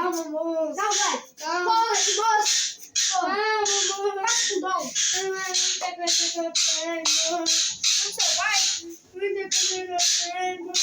Calma, moço. Não, velho. Calma. Porra, que moço. Porra. Calma, moço. Tá com dom. Muita coisa que eu tenho. Não, seu pai. Muita coisa que eu tenho.